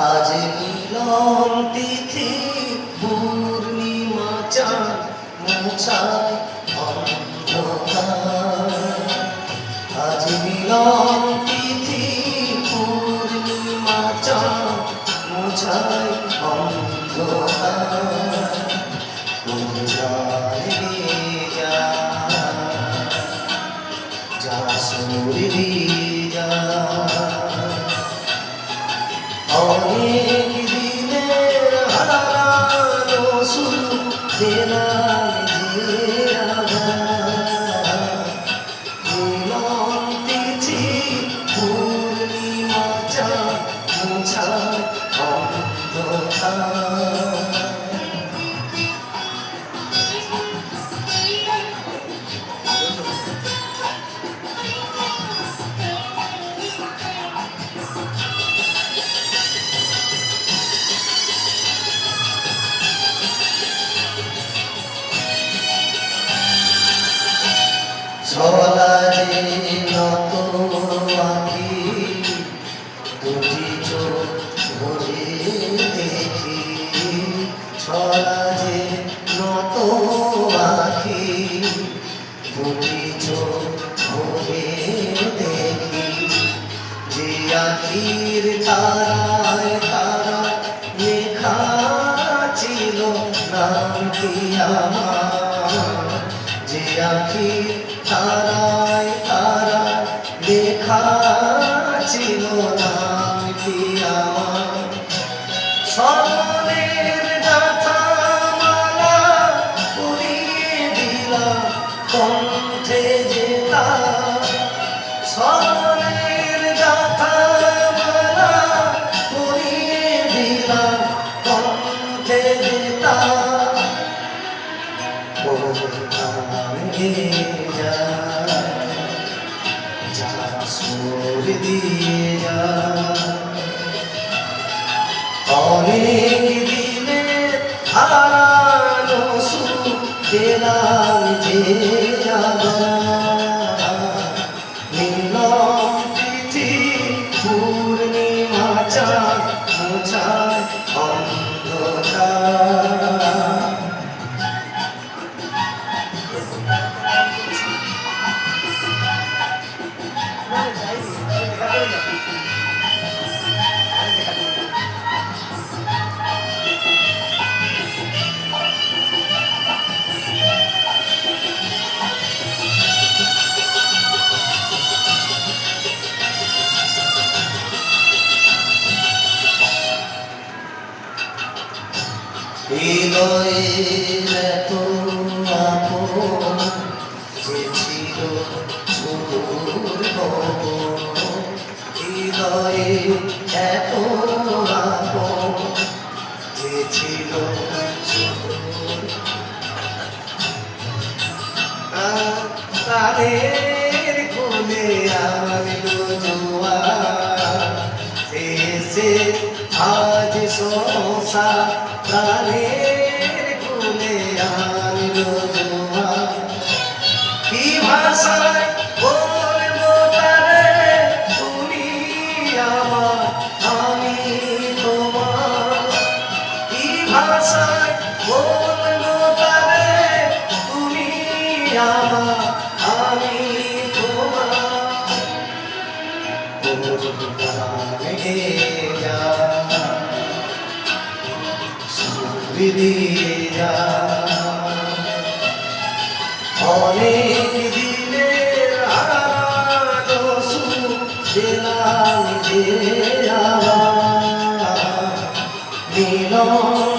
আজ মিলন তিথি পূর্ণিমা চাঁদ মোছায় অন্ধকার। আজ মিলন তিথি পূর্ণিমা চাঁদ মোছায় অন্ধকার। কোন জানে যা সুরবি যা অনেক দিনের হারানো শুধু পেলাম যে আঘাত। মিলন তিথি পূর্ণিমা চাঁদ মোছায় অন্ধকার। ছলা যে নত আঁখি দুটি চোখ ভরে দেখি। ছলা যে নত আঁখি দুটি চোখ ভরে দেখি। যে আখির তারায় তারা লেখা ছিল নামটি আমার। যে আখির তারায় তারা লেখা ছিল নামটি আমার। স্মরণের গাথা মালা পরিয়ে দিলাম কণ্ঠে যে তার। স্মরণের গাথা মালা পরিয়ে দিলাম কণ্ঠে যে তার। অনেক দিনের হারানো সুখ পেলাম যে মিলন তিথি পূর্ণিমা চাঁদ মোছায় অন্ধকার। হৃদয়ের এত আপন যে ছিল সুদূর গগন। হৃদয়ের এত আপন যে ছিল সুদূর প্রাণের কোলে আনলো জোয়ার। এসে আজ সংসার প্রাণের কোলে আনলো জোয়ার। কি ভাষায় বলবো তারে তুমি আমার আমি তোমার। কি ভাষায় বলবো তারে তুমি আমার আমি তোমার। অনেক দিনের হারানো সুখ পেলাম যে মিলন